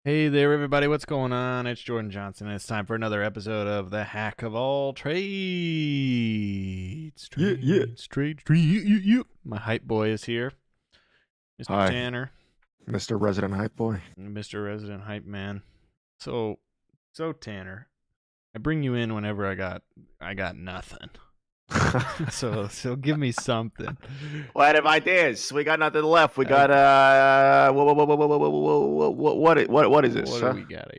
Hey there, everybody. What's going on? It's Jordan Johnson, and it's time for another episode of the Hack of All Trades. Yeah. Trades. My hype boy is here, Mr. Hi, Tanner, Mr. Resident Hype Boy. Mr. Resident Hype Man. So Tanner, I bring you in whenever I got nothing. So give me something. What have ideas? We got nothing left. We got what is this? What do we got?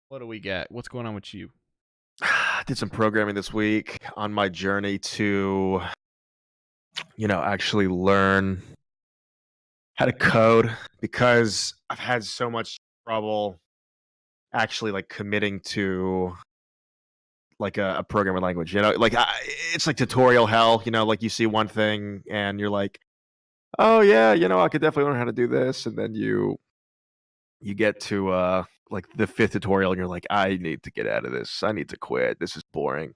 What do we got? What's going on with you? Did some programming this week on my journey to, actually learn how to code because I've had so much trouble actually like committing to like a programming language. It's like tutorial hell. Like you see one thing and you're like, oh yeah, I could definitely learn how to do this, and then you get to like the fifth tutorial and you're like, I need to get out of this. I need to quit. This is boring.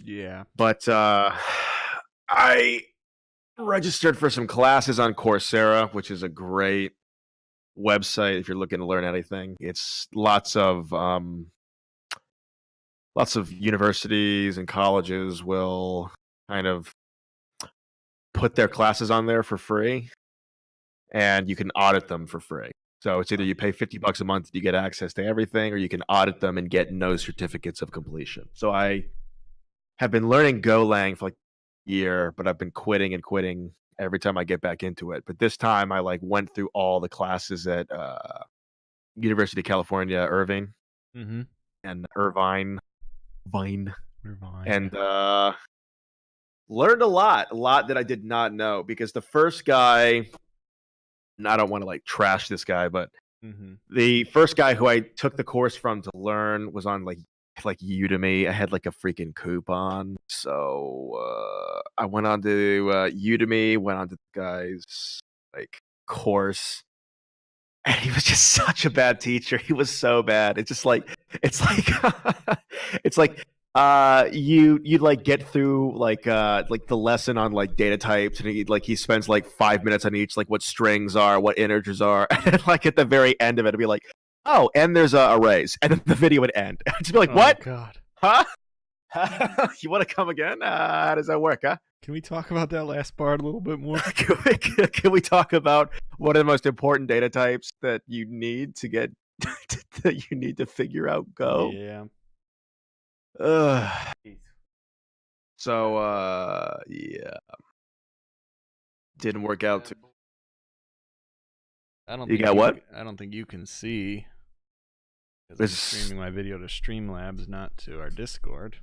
Yeah. But I registered for some classes on Coursera, which is a great website if you're looking to learn anything. It's lots of universities and colleges will kind of put their classes on there for free, and you can audit them for free. So it's either you pay $50 a month and you get access to everything, or you can audit them and get no certificates of completion. So I have been learning GoLang for like a year, but I've been quitting every time I get back into it. But this time I like went through all the classes at University of California, Irving, and Irvine, and learned a lot that I did not know, because the first guy, and I don't want to like trash this guy, but the first guy who I took the course from to learn was on like Udemy. I had like a freaking coupon, so I went on to Udemy, went on to the guy's like course, and he was just such a bad teacher. He was so bad. It's like it's like you'd like get through like the lesson on like data types, and he spends like 5 minutes on each, like what strings are, what integers are, and then, like at the very end of it, it'd be like, oh, and there's arrays, and then the video would end. I'd just be like, what? God. Huh? You want to come again? How does that work, huh? Can we talk about that last part a little bit more? Can we talk about what are the most important data types that you need to get that you need to figure out Go? Yeah. So yeah, didn't work out. I don't. You got what? I don't think you can see. I'm This- streaming my video to Streamlabs, not to our Discord.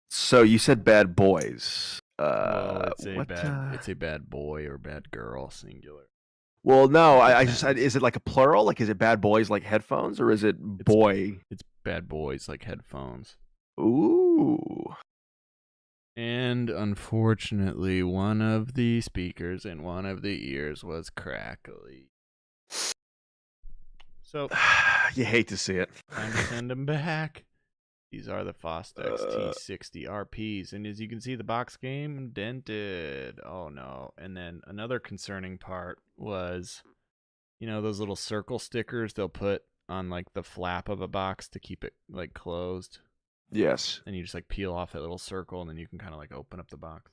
So you said bad boys. Well, it's a what, it's a bad boy or bad girl, singular. Well, no, I just said, is it like a plural? Like, is it bad boys like headphones, or is it boy? It's bad boys like headphones. Ooh. And unfortunately, one of the speakers in one of the ears was crackly. So You hate to see it. time to send them back. These are the Fostex T60 RPs, and as you can see, the box came dented. Oh no. And then another concerning part was, those little circle stickers they'll put on like the flap of a box to keep it like closed. Yes. And you just like peel off that little circle, and then you can kind of like open up the box.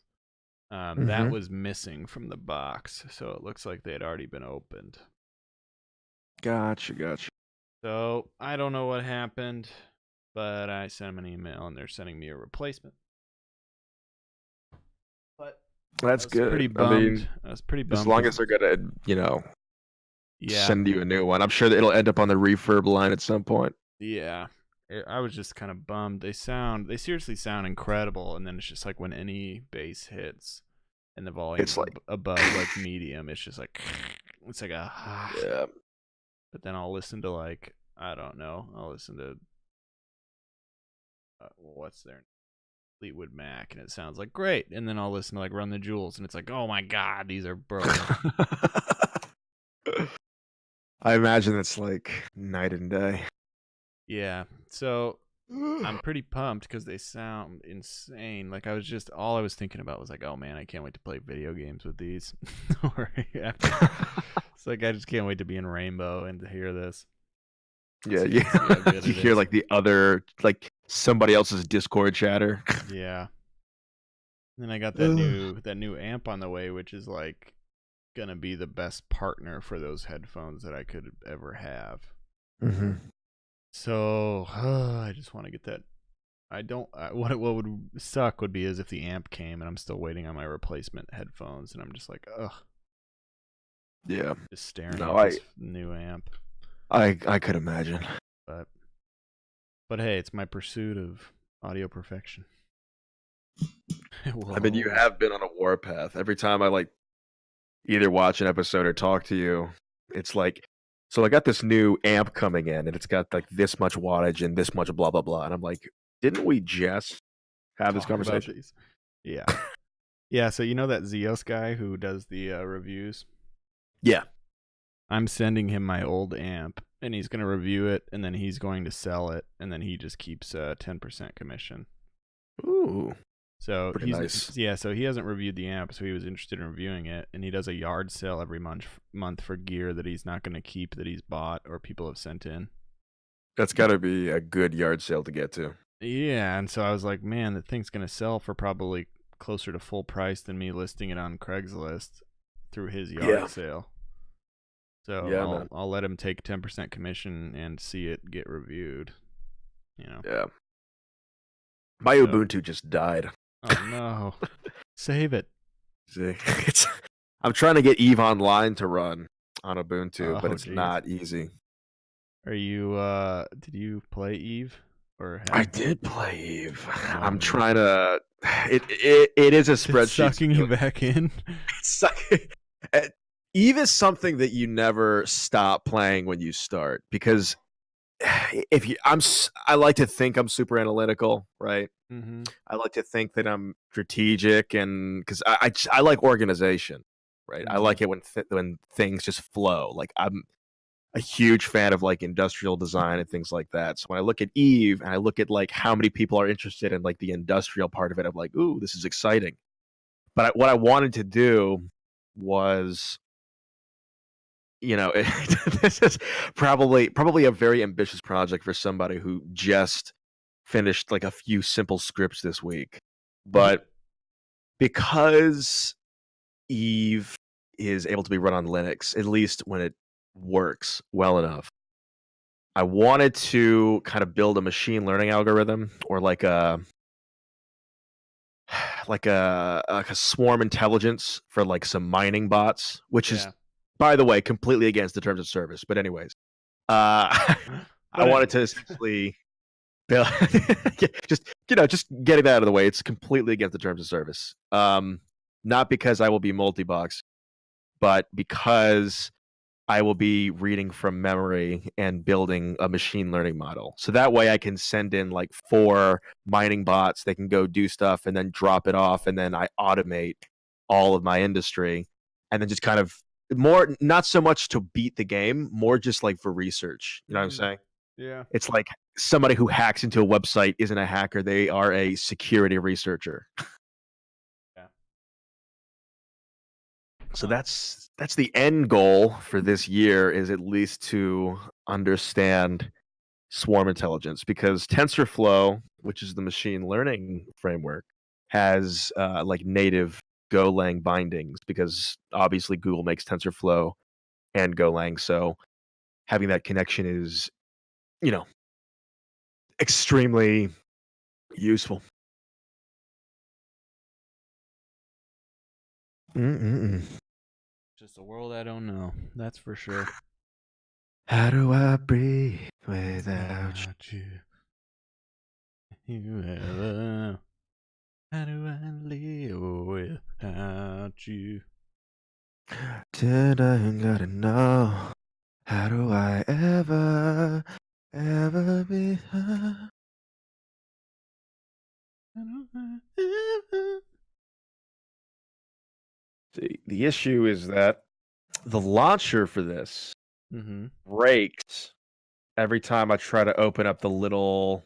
That was missing from the box, so it looks like they had already been opened. Gotcha. So I don't know what happened, but I sent them an email, and they're sending me a replacement. But That's good. Pretty bummed. I mean, I was pretty bummed. as long as they're gonna, yeah, send you a new one, I'm sure that it'll end up on the refurb line at some point. Yeah. I was just kind of bummed. They seriously sound incredible, and then it's just like when any bass hits and the volume It's like above like medium, it's just like it's like a yeah. But then I'll listen to like, I don't know, I'll listen to what's their Fleetwood Mac, and it sounds like great, and then I'll listen to like Run the Jewels, and it's like, oh my god, these are broken. I imagine it's like night and day. Yeah, so I'm pretty pumped because they sound insane. Like all I was thinking about was like, oh man, I can't wait to play video games with these. Or after It's like I just can't wait to be in Rainbow and to hear this. Yeah, See yeah. how good You it hear is. like the other, like somebody else's Discord chatter. Yeah. Then I got Ugh. that new amp on the way, which is like gonna be the best partner for those headphones that I could ever have. Mm-hmm. So I just want to get that. I don't. What would suck would be is if the amp came and I'm still waiting on my replacement headphones, and I'm just like, ugh, Yeah. just staring No, at this new amp. I could imagine. But hey, it's my pursuit of audio perfection. I mean, you have been on a warpath. Every time I like either watch an episode or talk to you, it's like, so I got this new amp coming in, and it's got like this much wattage and this much blah blah blah, and I'm like, didn't we just have this talk about conversation? these. Yeah, yeah. So you know that Zeos guy who does the reviews? Yeah. I'm sending him my old amp, and he's gonna review it, and then he's going to sell it, and then he just keeps 10% commission. Ooh. So Pretty nice. So he hasn't reviewed the amp, so he was interested in reviewing it, and he does a yard sale every month for gear that he's not going to keep, that he's bought or people have sent in. That's got to be a good yard sale to get to. Yeah, and so I was like, man, the thing's going to sell for probably closer to full price than me listing it on Craigslist through his yard sale. So yeah, I'll let him take 10% commission and see it get reviewed. You know. Yeah. My Ubuntu just died. Oh no. Save it. See, I'm trying to get Eve Online to run on Ubuntu, but it's not easy. Are you did you play Eve or I did play Eve. Oh, I'm trying to it is a spreadsheet. It's sucking you back in. Eve is something that you never stop playing when you start, because if you I like to think I'm super analytical, right? Mm-hmm. I like to think that I'm strategic, and because I like organization, right? Mm-hmm. I like it when things just flow. Like, I'm a huge fan of like industrial design and things like that. So when I look at Eve and I look at like how many people are interested in like the industrial part of it, I'm like, ooh, this is exciting. But what I wanted to do was, this is probably a very ambitious project for somebody who just finished like a few simple scripts this week. But because Eve is able to be run on Linux, at least when it works well enough, I wanted to kind of build a machine learning algorithm, or like a swarm intelligence for like some mining bots, which is, by the way, completely against the terms of service. But anyways, I wanted to essentially build just getting that out of the way. It's completely against the terms of service. Not because I will be multi-box, but because I will be reading from memory and building a machine learning model. So that way I can send in like 4 mining bots. They can go do stuff and then drop it off. And then I automate all of my industry. And then just kind of more, not so much to beat the game, more just like for research. You know what I'm saying? Yeah. It's like somebody who hacks into a website isn't a hacker. They are a security researcher. Yeah. So that's the end goal for this year, is at least to understand swarm intelligence, because TensorFlow, which is the machine learning framework, has like native GoLang bindings, because obviously Google makes TensorFlow and GoLang, so having that connection is, extremely useful. Just a world I don't know. That's for sure. How do I breathe without you? How do I live without you? Did I gotta know? How do I ever be high? The issue is that the launcher for this breaks every time I try to open up the little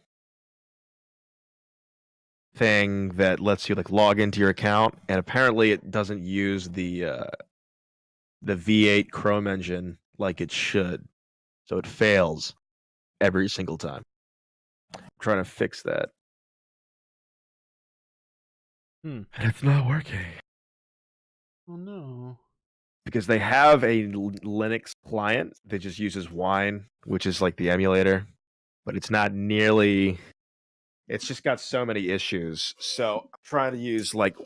thing that lets you like log into your account, and apparently it doesn't use the the V8 Chrome engine like it should, so it fails every single time. I'm trying to fix that, Hmm. and it's not working Oh no. because they have a Linux client that just uses Wine, which is like the emulator, but it's not nearly. It's just got so many issues. So I'm trying to use like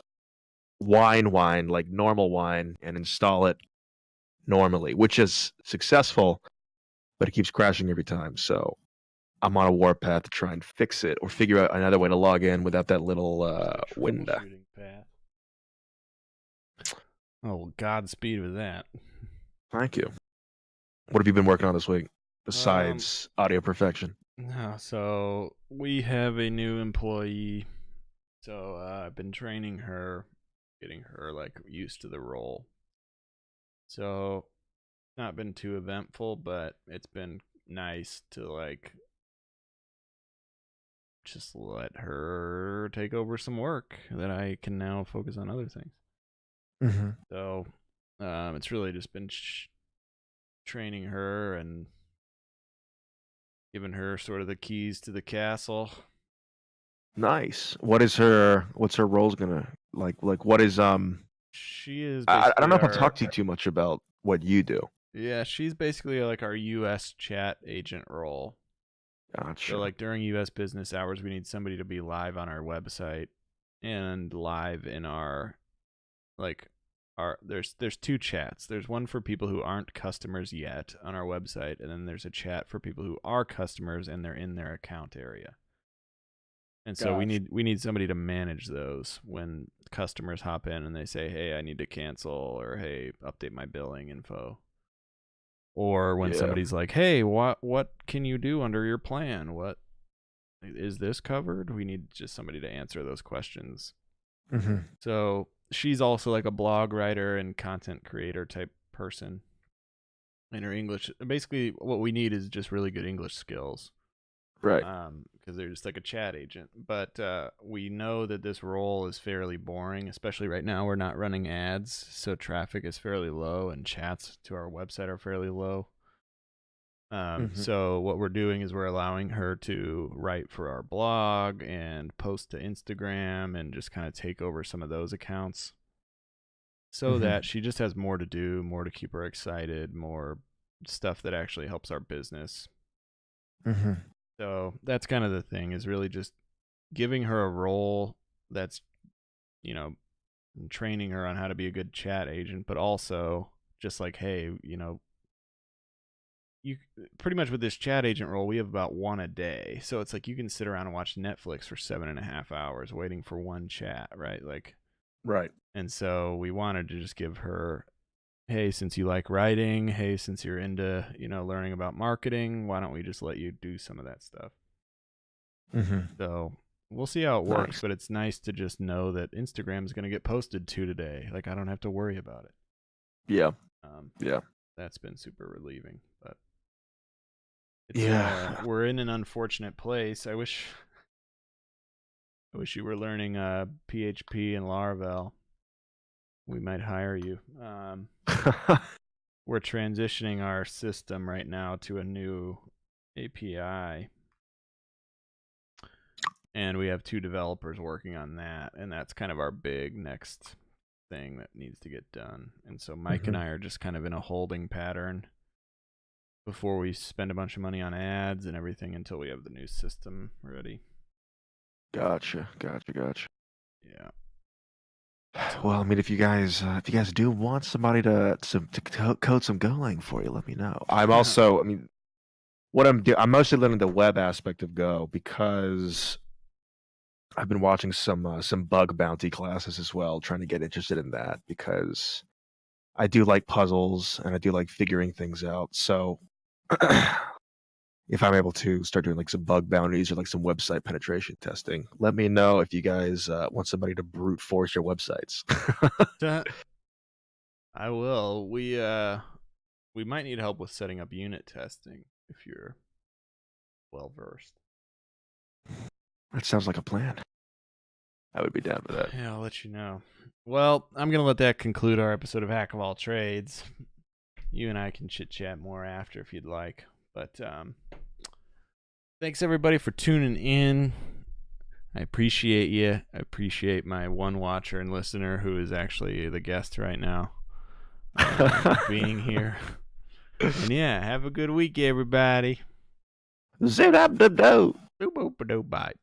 wine, like normal wine, and install it normally, which is successful, but it keeps crashing every time. So I'm on a warpath to try and fix it or figure out another way to log in without that little Just a window. troubleshooting path. Oh, well, Godspeed with that. Thank you. What have you been working on this week Um, besides audio perfection? so we have a new employee. So I've been training her, getting her like used to the role. So not been too eventful, but it's been nice to like just let her take over some work that I can now focus on other things. Mm-hmm. So it's really just been training her and giving her sort of the keys to the castle. Nice. What's her role's gonna like? What is She is I don't basically know if I've our talked to you too much about what you do. yeah, she's basically like our US chat agent role. So Gotcha. like during US business hours we need somebody to be live on our website and live in our like our there's two chats. There's one for people who aren't customers yet on our website, and then there's a chat for people who are customers and they're in their account area. And so we Gotcha. need somebody to manage those when customers hop in and they say, "Hey, I need to cancel," or "Hey, update my billing info." Or when Yeah. somebody's like, "Hey, what can you do under your plan? What is this covered?" We need just somebody to answer those questions. Mm-hmm. So she's also like a blog writer and content creator type person. And her English, basically, what we need is just really good English skills. Right. Because they're just like a chat agent. But we know that this role is fairly boring, especially right now. We're not running ads, so traffic is fairly low, and chats to our website are fairly low. Mm-hmm. So what we're doing is we're allowing her to write for our blog and post to Instagram and just kind of take over some of those accounts so Mm-hmm. that she just has more to do, more to keep her excited, more stuff that actually helps our business. Mm-hmm. So that's kind of the thing, is really just giving her a role that's, you know, training her on how to be a good chat agent, but also just like, hey, you pretty much with this chat agent role, we have about one a day. So it's like you can sit around and watch Netflix for 7.5 hours waiting for one chat, right? Like, Right. and so we wanted to just give her, hey, since you like writing, hey, since you're into, learning about marketing, why don't we just let you do some of that stuff? Mm-hmm. So we'll see how it works, Nice. but it's nice to just know that Instagram is going to get posted to today. Like, I don't have to worry about it. Yeah. Um, Yeah. that's been super relieving, but it's Yeah. we're in an unfortunate place. I wish you were learning PHP and Laravel. We might hire you. We're transitioning our system right now to a new API, and we have two developers working on that, and that's kind of our big next thing that needs to get done. And so Mike and Mm-hmm. I are just kind of in a holding pattern before we spend a bunch of money on ads and everything until we have the new system ready. Gotcha. Yeah. Well, I So mean, if you guys do want somebody to code some GoLang for you, let me know. I'm also, I mean, I'm mostly learning the web aspect of Go because I've been watching some bug bounty classes as well, trying to get interested in that because I do like puzzles and I do like figuring things out. So if I'm able to start doing like some bug bounties or like some website penetration testing, let me know if you guys want somebody to brute force your websites. I will. We might need help with setting up unit testing if you're well versed. That sounds like a plan. I would be down with that. Yeah, I'll let you know. Well, I'm going to let that conclude our episode of Hack of All Trades. You and I can chit-chat more after if you'd like. But thanks, everybody, for tuning in. I appreciate you. I appreciate my one watcher and listener who is actually the guest right now being here. And yeah, have a good week, everybody. Zip-dap-dub-do. Boop, boop, boop, bye.